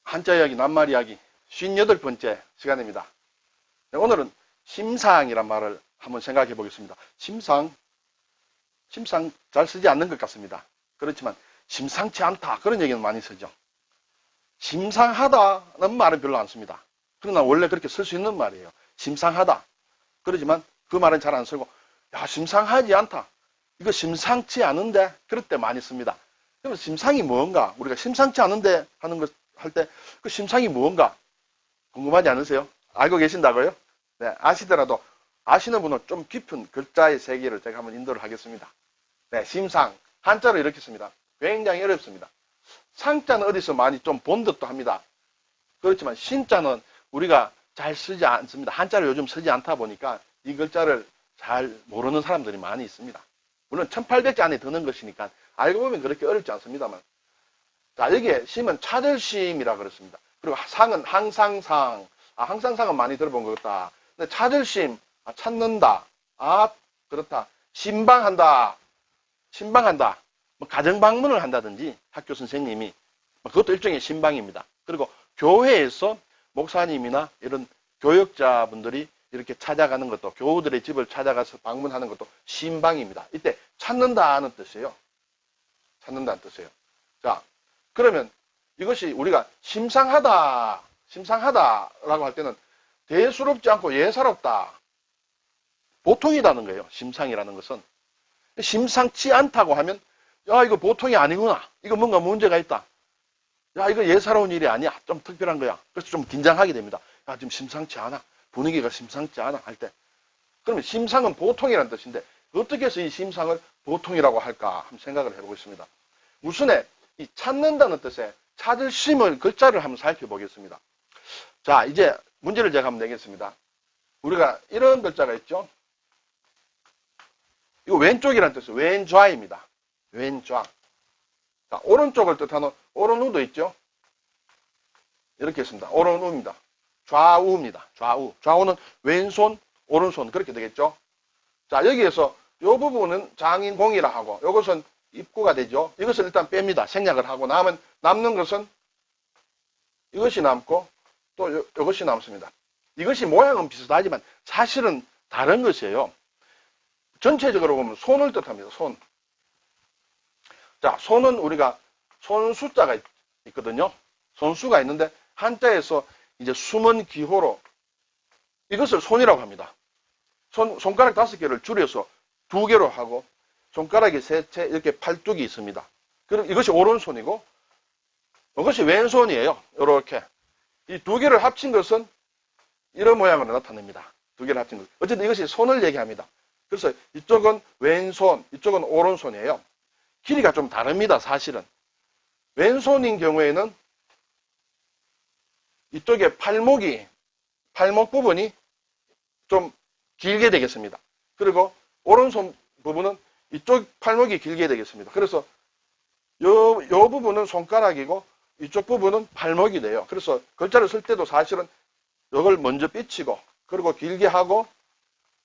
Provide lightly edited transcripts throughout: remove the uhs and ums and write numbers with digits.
한자 이야기, 낱말 이야기 58번째 시간입니다. 네, 오늘은 심상이란 말을 한번 생각해 보겠습니다. 심상 잘 쓰지 않는 것 같습니다. 그렇지만 심상치 않다 그런 얘기는 많이 쓰죠. 심상하다는 말은 별로 안 씁니다. 그러나 원래 그렇게 쓸 수 있는 말이에요. 심상하다. 그러지만 그 말은 잘 안 쓰고 야 심상하지 않다. 이거 심상치 않은데 그럴 때 많이 씁니다. 그러면 심상이 뭔가? 우리가 심상치 않은데 하는 것 할 때 그 심상이 뭔가 궁금하지 않으세요? 알고 계신다고요? 네, 아시더라도 아시는 분은 좀 깊은 글자의 세계를 제가 한번 인도를 하겠습니다. 네, 심상 한자로 이렇게 씁니다. 굉장히 어렵습니다. 상자는 어디서 많이 좀 본 듯도 합니다. 그렇지만 신자는 우리가 잘 쓰지 않습니다. 한자를 요즘 쓰지 않다 보니까 이 글자를 잘 모르는 사람들이 많이 있습니다. 물론 1800자 안에 드는 것이니까 알고 보면 그렇게 어렵지 않습니다만. 자, 여기에 심은 차절심이라 그랬습니다. 그리고 상은 항상상. 항상상은 많이 들어본 것 같다. 근데 차절심, 찾는다. 그렇다. 신방한다. 뭐 가정방문을 한다든지 학교 선생님이 그것도 일종의 신방입니다. 그리고 교회에서 목사님이나 이런 교역자분들이 이렇게 찾아가는 것도 교우들의 집을 찾아가서 방문하는 것도 신방입니다. 이때 찾는다는 뜻이에요. 찾는다는 뜻이에요. 자, 그러면 이것이 우리가 심상하다라고 할 때는 대수롭지 않고 예사롭다. 보통이라는 거예요. 심상이라는 것은. 심상치 않다고 하면 야 이거 보통이 아니구나. 이거 뭔가 문제가 있다. 야 이거 예사로운 일이 아니야. 좀 특별한 거야. 그래서 좀 긴장하게 됩니다. 야 지금 심상치 않아. 분위기가 심상치 않아 할 때. 그러면 심상은 보통이라는 뜻인데 어떻게 해서 이 심상을 보통이라고 할까 한번 생각을 해보겠습니다. 우선에 이 찾는다는 뜻의 찾을 심을 글자를 한번 살펴보겠습니다. 자 이제 문제를 제가 한번 내겠습니다. 우리가 이런 글자가 있죠. 이거 왼쪽이라는 뜻이에요. 왼좌입니다. 왼좌. 자, 오른쪽을 뜻하는 오른우도 있죠. 이렇게 있습니다. 오른우입니다. 좌우입니다. 좌우. 좌우는 왼손, 오른손 그렇게 되겠죠. 자 여기에서 이 부분은 장인공이라 하고 이것은 입구가 되죠. 이것을 일단 뺍니다. 생략을 하고 남는 것은 이것이 남고 또 이것이 남습니다. 이것이 모양은 비슷하지만 사실은 다른 것이에요. 전체적으로 보면 손을 뜻합니다. 손. 자, 손은 우리가 손수자가 있거든요. 손수가 있는데 한자에서 이제 숨은 기호로 이것을 손이라고 합니다. 손가락 5개를 줄여서 2개로 하고 손가락이 3채 이렇게 팔뚝이 있습니다. 그럼 이것이 오른손이고 이것이 왼손이에요. 이렇게. 이 2개를 합친 것은 이런 모양으로 나타냅니다. 2개를 합친 것. 어쨌든 이것이 손을 얘기합니다. 그래서 이쪽은 왼손, 이쪽은 오른손이에요. 길이가 좀 다릅니다. 사실은. 왼손인 경우에는 이쪽에 팔목 부분이 좀 길게 되겠습니다. 그리고 오른손 부분은 이쪽 팔목이 길게 되겠습니다. 그래서 요 부분은 손가락이고 이쪽 부분은 팔목이 돼요. 그래서 글자를 쓸 때도 사실은 이걸 먼저 삐치고 그리고 길게 하고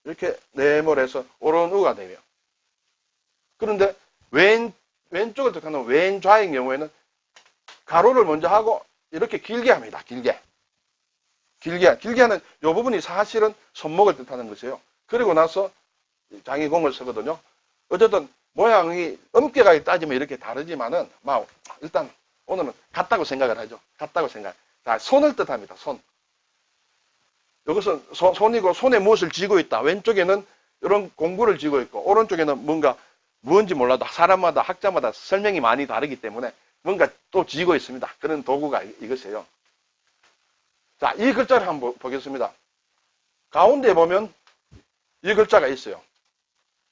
이렇게 네모해서 오른우가 되며 그런데 왼쪽을 뜻하는 왼좌의 경우에는 가로를 먼저 하고 이렇게 길게 합니다. 길게 하는 이 부분이 사실은 손목을 뜻하는 것이에요. 그리고 나서 장인공을 쓰거든요. 어쨌든 모양이 엄격하게 따지면 이렇게 다르지만은 일단 오늘은 같다고 생각을 하죠. 같다고 생각. 자, 손을 뜻합니다. 손. 이것은 손이고 손에 무엇을 쥐고 있다. 왼쪽에는 이런 공구를 쥐고 있고 오른쪽에는 뭔지 몰라도 사람마다 학자마다 설명이 많이 다르기 때문에 뭔가 또 쥐고 있습니다. 그런 도구가 이것이에요. 자, 이 글자를 한번 보겠습니다. 가운데 보면 이 글자가 있어요.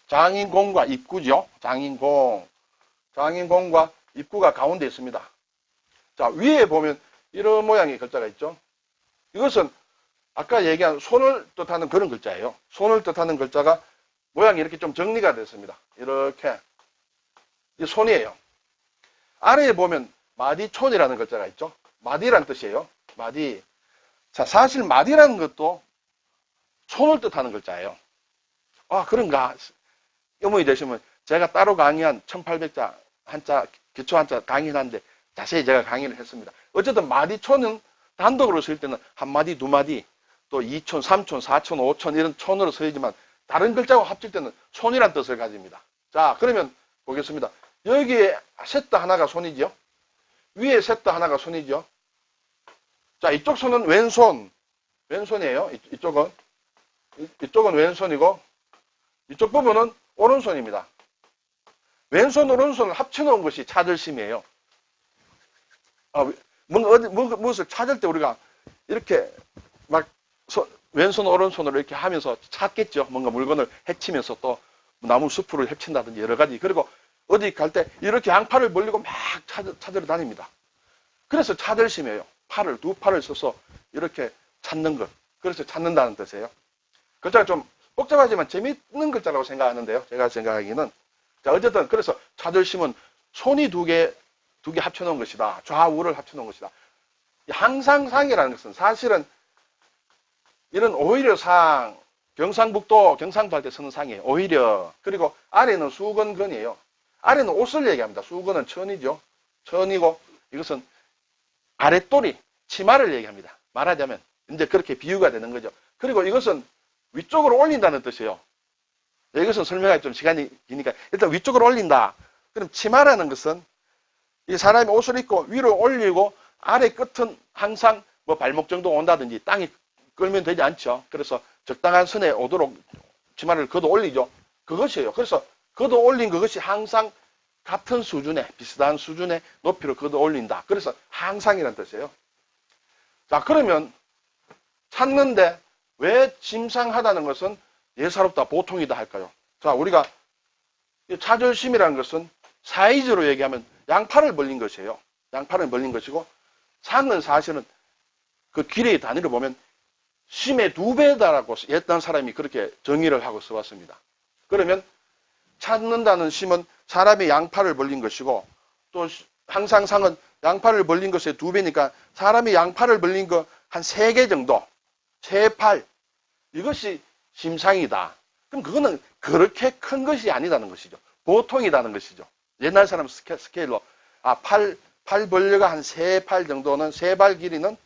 장인공과 입구죠. 장인공과 입구가 가운데 있습니다. 자, 위에 보면 이런 모양의 글자가 있죠. 이것은 아까 얘기한 손을 뜻하는 그런 글자예요. 손을 뜻하는 글자가 모양이 이렇게 좀 정리가 됐습니다. 이렇게. 이 손이에요. 아래에 보면 마디촌이라는 글자가 있죠. 마디란 뜻이에요. 마디. 자, 사실 마디라는 것도 손을 뜻하는 글자예요. 그런가? 의문이 되시면 제가 따로 강의한 1800자 한자, 기초 한자 강의하는데 자세히 제가 강의를 했습니다. 어쨌든 마디촌은 단독으로 쓸 때는 한 마디, 두 마디, 또 2촌, 3촌, 4촌, 5촌 이런 촌으로 쓰이지만 다른 글자와 합칠 때는 촌이란 뜻을 가집니다. 자, 그러면 보겠습니다. 여기에 셋다 하나가 손이죠. 위에 셋다 하나가 손이죠. 자, 이쪽 손은 왼손, 왼손이에요. 이쪽은 왼손이고 이쪽 부분은 오른손입니다. 왼손, 오른손을 합쳐놓은 것이 찾을심이에요. 무엇을 찾을 때 우리가 이렇게 막 왼손, 오른손으로 이렇게 하면서 찾겠죠. 뭔가 물건을 헤치면서 또 나무 숲을 헤친다든지 여러 가지. 그리고 어디 갈 때 이렇게 양팔을 벌리고 막 찾으러 다닙니다. 그래서 찾을심이에요. 두 팔을 써서 이렇게 찾는 것. 그래서 찾는다는 뜻이에요. 글자가 좀 복잡하지만 재밌는 글자라고 생각하는데요. 제가 생각하기는. 자, 어쨌든 그래서 찾을심은 손이 두 개 합쳐놓은 것이다. 좌우를 합쳐놓은 것이다. 항상상이라는 것은 사실은 이런 오히려 상, 경상북도 할 때 쓰는 상이에요. 오히려. 그리고 아래는 수건근이에요. 아래는 옷을 얘기합니다. 수건은 천이죠. 천이고 이것은 아랫돌이, 치마를 얘기합니다. 말하자면 이제 그렇게 비유가 되는 거죠. 그리고 이것은 위쪽으로 올린다는 뜻이에요. 이것은 설명하기 좀 시간이 기니까 일단 위쪽으로 올린다. 그럼 치마라는 것은 이 사람이 옷을 입고 위로 올리고 아래 끝은 항상 뭐 발목 정도 온다든지 땅이 끌면 되지 않죠. 그래서 적당한 선에 오도록 치마를 걷어 올리죠. 그것이에요. 그래서 걷어 올린 그것이 항상 같은 수준에, 비슷한 수준의 높이로 걷어 올린다. 그래서 항상이라는 뜻이에요. 자, 그러면 찾는데 왜 심상하다는 것은 예사롭다, 보통이다 할까요? 자, 우리가 찾을심이라는 것은 사이즈로 얘기하면 양팔을 벌린 것이에요. 양팔을 벌린 것이고 상은 사실은 그 길이의 단위로 보면 심의 2배다라고 옛날 사람이 그렇게 정의를 하고 써왔습니다. 그러면 찾는다는 심은 사람이 양팔을 벌린 것이고 또 항상 상은 양팔을 벌린 것의 2배니까 사람이 양팔을 벌린 거 한 3개 정도, 3팔 이것이 심상이다. 그럼 그거는 그렇게 큰 것이 아니다는 것이죠. 보통이라는 것이죠. 옛날 사람 스케일로 팔 벌려가 한 3팔 정도는 3발 길이는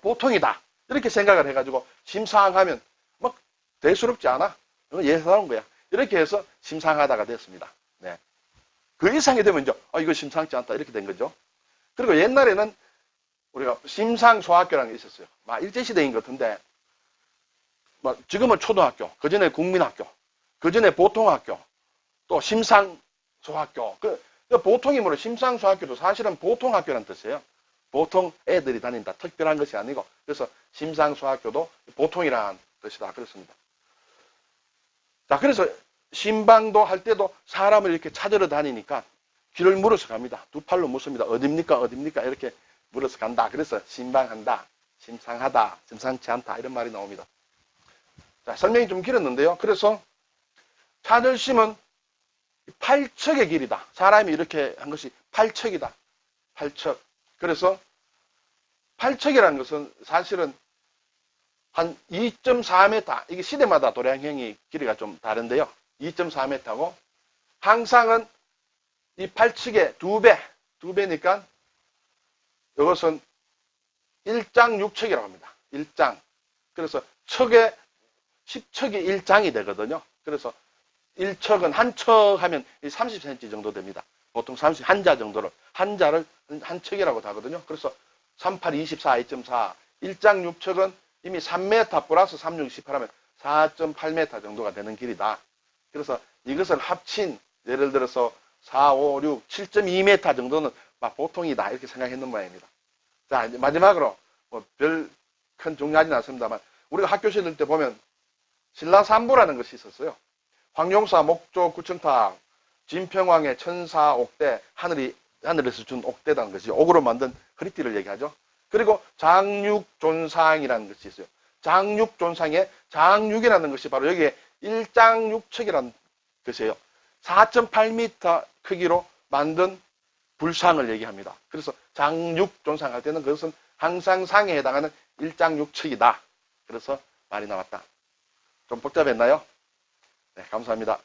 보통이다. 이렇게 생각을 해가지고 심상하면 막 대수롭지 않아. 예사로운 거야. 이렇게 해서 심상하다가 됐습니다. 네. 그 이상이 되면 이제 이거 심상치 않다 이렇게 된 거죠. 그리고 옛날에는 우리가 심상소학교라는 게 있었어요. 일제시대인 것 같은데 지금은 초등학교, 그전에 국민학교, 그전에 보통학교, 또 심상소학교. 그 보통이 뭐래? 심상소학교도 사실은 보통학교라는 뜻이에요. 보통 애들이 다닌다. 특별한 것이 아니고. 그래서 심상소학교도 보통이라는 뜻이다. 그렇습니다. 자, 그래서 신방도 할 때도 사람을 이렇게 찾으러 다니니까 길을 물어서 갑니다. 2팔로 묻습니다. 어딥니까? 어딥니까? 이렇게 물어서 간다. 그래서 신방한다. 심상하다. 심상치 않다. 이런 말이 나옵니다. 자, 설명이 좀 길었는데요. 그래서 찾을심은 8척의 길이다. 사람이 이렇게 한 것이 8척이다. 8척. 그래서 8척이라는 것은 사실은 한 2.4m, 이게 시대마다 도량형이 길이가 좀 다른데요. 2.4m고 항상은 이 8척의 2배니까 이것은 1장 6척이라고 합니다. 1장. 그래서 척에 10척이 1장이 되거든요. 그래서 1척은 한 척 하면 30cm 정도 됩니다. 보통 한자 정도를, 한자를 한 척이라고 하거든요. 그래서 38, 24, 2.4, 1장 6척은 이미 3m 플러스 3, 6, 18 하면 4.8m 정도가 되는 길이다. 그래서 이것을 합친, 예를 들어서 4, 5, 6, 7.2m 정도는 보통이다. 이렇게 생각했는 모양입니다. 자, 이제 마지막으로, 별 큰 중요하진 않습니다만, 우리가 학교 시절 때 보면 신라삼부라는 것이 있었어요. 황용사, 목조, 구청탑, 진평왕의 천사 옥대, 하늘에서 준 옥대라는 것이 옥으로 만든 허리띠를 얘기하죠. 그리고 장육존상이라는 것이 있어요. 장육존상에 장육이라는 것이 바로 여기에 1장6척이라는 것이에요. 4.8m 크기로 만든 불상을 얘기합니다. 그래서 장육존상 할 때는 그것은 항상 상에 해당하는 1장6척이다. 그래서 말이 나왔다. 좀 복잡했나요? 네, 감사합니다.